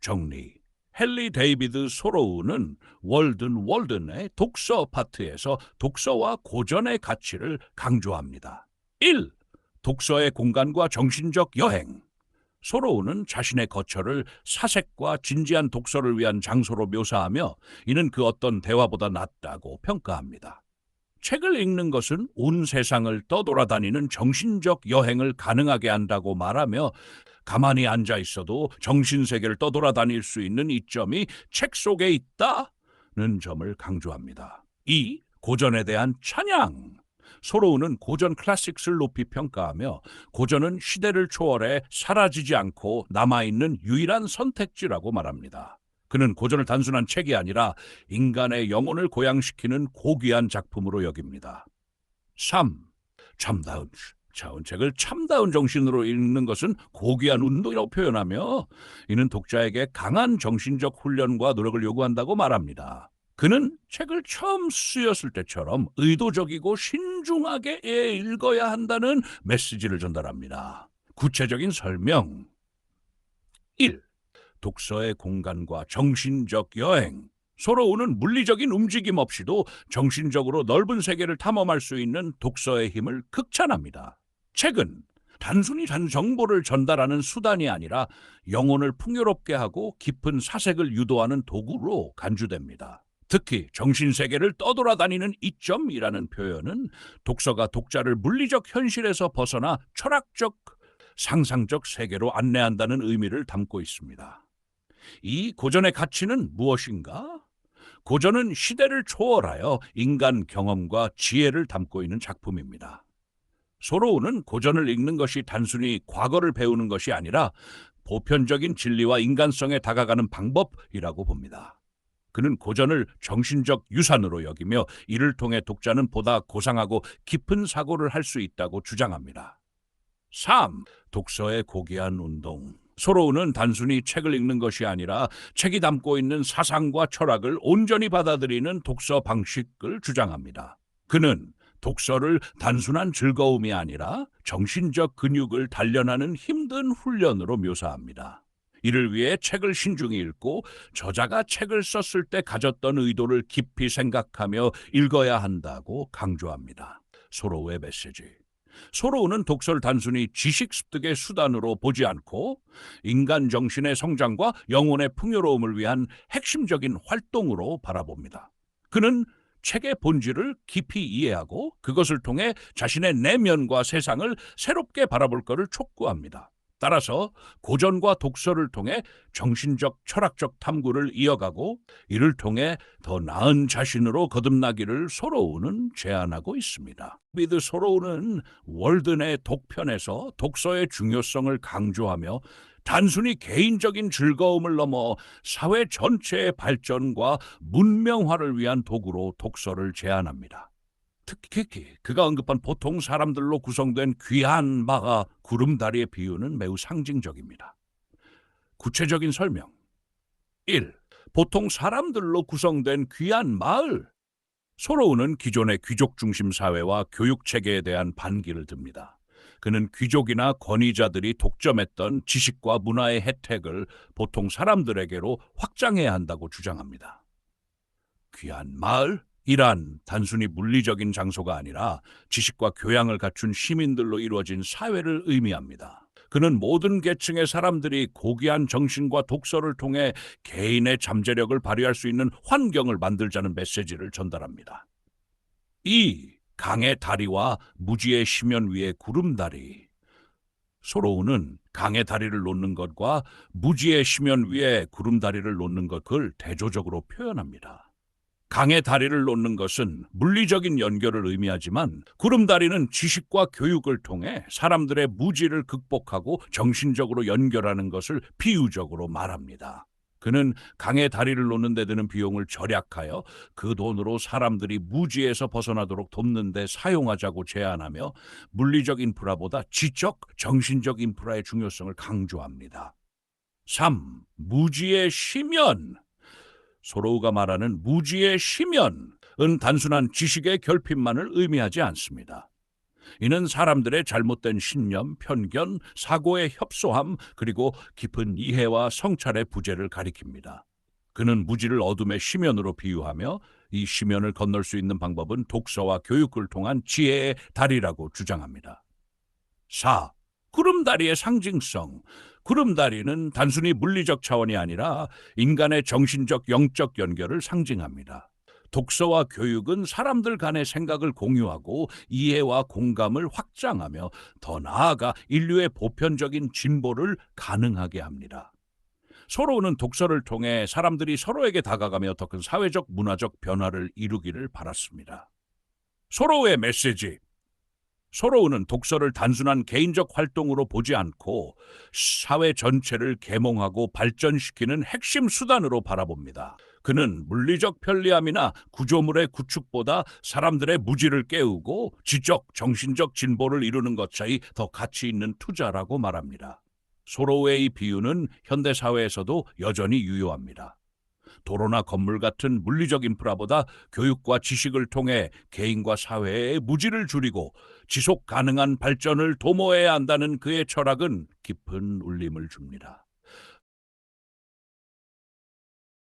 정리. 헨리 데이비드 소로우는 월든의 독서 파트에서 독서와 고전의 가치를 강조합니다. 1. 독서의 공간과 정신적 여행. 소로우는 자신의 거처를 사색과 진지한 독서를 위한 장소로 묘사하며 이는 그 어떤 대화보다 낫다고 평가합니다. 책을 읽는 것은 온 세상을 떠돌아다니는 정신적 여행을 가능하게 한다고 말하며 가만히 앉아 있어도 정신세계를 떠돌아다닐 수 있는 이점이 책 속에 있다는 점을 강조합니다. 2. 고전에 대한 찬양. 소로우는 고전 클래식스를 높이 평가하며 고전은 시대를 초월해 사라지지 않고 남아있는 유일한 선택지라고 말합니다. 그는 고전을 단순한 책이 아니라 인간의 영혼을 고양시키는 고귀한 작품으로 여깁니다. 3. 참다운 책을 참다운 정신으로 읽는 것은 고귀한 운동이라고 표현하며 이는 독자에게 강한 정신적 훈련과 노력을 요구한다고 말합니다. 그는 책을 처음 쓰였을 때처럼 의도적이고 신중하게 읽어야 한다는 메시지를 전달합니다. 구체적인 설명. 1. 독서의 공간과 정신적 여행. 소로우는 물리적인 움직임 없이도 정신적으로 넓은 세계를 탐험할 수 있는 독서의 힘을 극찬합니다. 책은 단순히 정보를 전달하는 수단이 아니라 영혼을 풍요롭게 하고 깊은 사색을 유도하는 도구로 간주됩니다. 특히 정신세계를 떠돌아다니는 이점이라는 표현은 독서가 독자를 물리적 현실에서 벗어나 철학적, 상상적 세계로 안내한다는 의미를 담고 있습니다. 이 고전의 가치는 무엇인가? 고전은 시대를 초월하여 인간 경험과 지혜를 담고 있는 작품입니다. 소로우는 고전을 읽는 것이 단순히 과거를 배우는 것이 아니라 보편적인 진리와 인간성에 다가가는 방법이라고 봅니다. 그는 고전을 정신적 유산으로 여기며 이를 통해 독자는 보다 고상하고 깊은 사고를 할 수 있다고 주장합니다. 3. 독서의 고귀한 운동. 소로우는 단순히 책을 읽는 것이 아니라 책이 담고 있는 사상과 철학을 온전히 받아들이는 독서 방식을 주장합니다. 그는 독서를 단순한 즐거움이 아니라 정신적 근육을 단련하는 힘든 훈련으로 묘사합니다. 이를 위해 책을 신중히 읽고 저자가 책을 썼을 때 가졌던 의도를 깊이 생각하며 읽어야 한다고 강조합니다. 소로우의 메시지. 소로우는 독서를 단순히 지식 습득의 수단으로 보지 않고 인간 정신의 성장과 영혼의 풍요로움을 위한 핵심적인 활동으로 바라봅니다. 그는 책의 본질을 깊이 이해하고 그것을 통해 자신의 내면과 세상을 새롭게 바라볼 것을 촉구합니다. 따라서 고전과 독서를 통해 정신적, 철학적 탐구를 이어가고 이를 통해 더 나은 자신으로 거듭나기를 소로우는 제안하고 있습니다. 비드 소로우는 월든의 독편에서 독서의 중요성을 강조하며 단순히 개인적인 즐거움을 넘어 사회 전체의 발전과 문명화를 위한 도구로 독서를 제안합니다. 특히 그가 언급한 보통 사람들로 구성된 귀한 마가 구름다리의 비유는 매우 상징적입니다. 구체적인 설명. 1. 보통 사람들로 구성된 귀한 마을. 소로우는 기존의 귀족 중심 사회와 교육 체계에 대한 반기를 듭니다. 그는 귀족이나 권위자들이 독점했던 지식과 문화의 혜택을 보통 사람들에게로 확장해야 한다고 주장합니다. 귀한 마을? 이란 단순히 물리적인 장소가 아니라 지식과 교양을 갖춘 시민들로 이루어진 사회를 의미합니다. 그는 모든 계층의 사람들이 고귀한 정신과 독서를 통해 개인의 잠재력을 발휘할 수 있는 환경을 만들자는 메시지를 전달합니다. 2. 강의 다리와 무지의 심연 위의 구름다리. 소로우는 강의 다리를 놓는 것과 무지의 심연 위에 구름다리를 놓는 것을 대조적으로 표현합니다. 강의 다리를 놓는 것은 물리적인 연결을 의미하지만 구름다리는 지식과 교육을 통해 사람들의 무지를 극복하고 정신적으로 연결하는 것을 비유적으로 말합니다. 그는 강의 다리를 놓는 데 드는 비용을 절약하여 그 돈으로 사람들이 무지에서 벗어나도록 돕는 데 사용하자고 제안하며 물리적 인프라보다 지적, 정신적 인프라의 중요성을 강조합니다. 3. 무지의 심연. 소로우가 말하는 무지의 심연은 단순한 지식의 결핍만을 의미하지 않습니다. 이는 사람들의 잘못된 신념, 편견, 사고의 협소함, 그리고 깊은 이해와 성찰의 부재를 가리킵니다. 그는 무지를 어둠의 심연으로 비유하며 이 심연을 건널 수 있는 방법은 독서와 교육을 통한 지혜의 달이라고 주장합니다. 4. 구름다리의 상징성. 구름다리는 단순히 물리적 차원이 아니라 인간의 정신적, 영적 연결을 상징합니다. 독서와 교육은 사람들 간의 생각을 공유하고 이해와 공감을 확장하며 더 나아가 인류의 보편적인 진보를 가능하게 합니다. 서로는 독서를 통해 사람들이 서로에게 다가가며 더 큰 사회적, 문화적 변화를 이루기를 바랐습니다. 서로의 메시지. 서로는 독서를 단순한 개인적 활동으로 보지 않고 사회 전체를 계몽하고 발전시키는 핵심 수단으로 바라봅니다. 그는 물리적 편리함이나 구조물의 구축보다 사람들의 무지를 깨우고 지적, 정신적 진보를 이루는 것 차이 더 가치 있는 투자라고 말합니다. 서로의 이 비유는 현대 사회에서도 여전히 유효합니다. 도로나 건물 같은 물리적 인프라보다 교육과 지식을 통해 개인과 사회의 무지를 줄이고 지속 가능한 발전을 도모해야 한다는 그의 철학은 깊은 울림을 줍니다.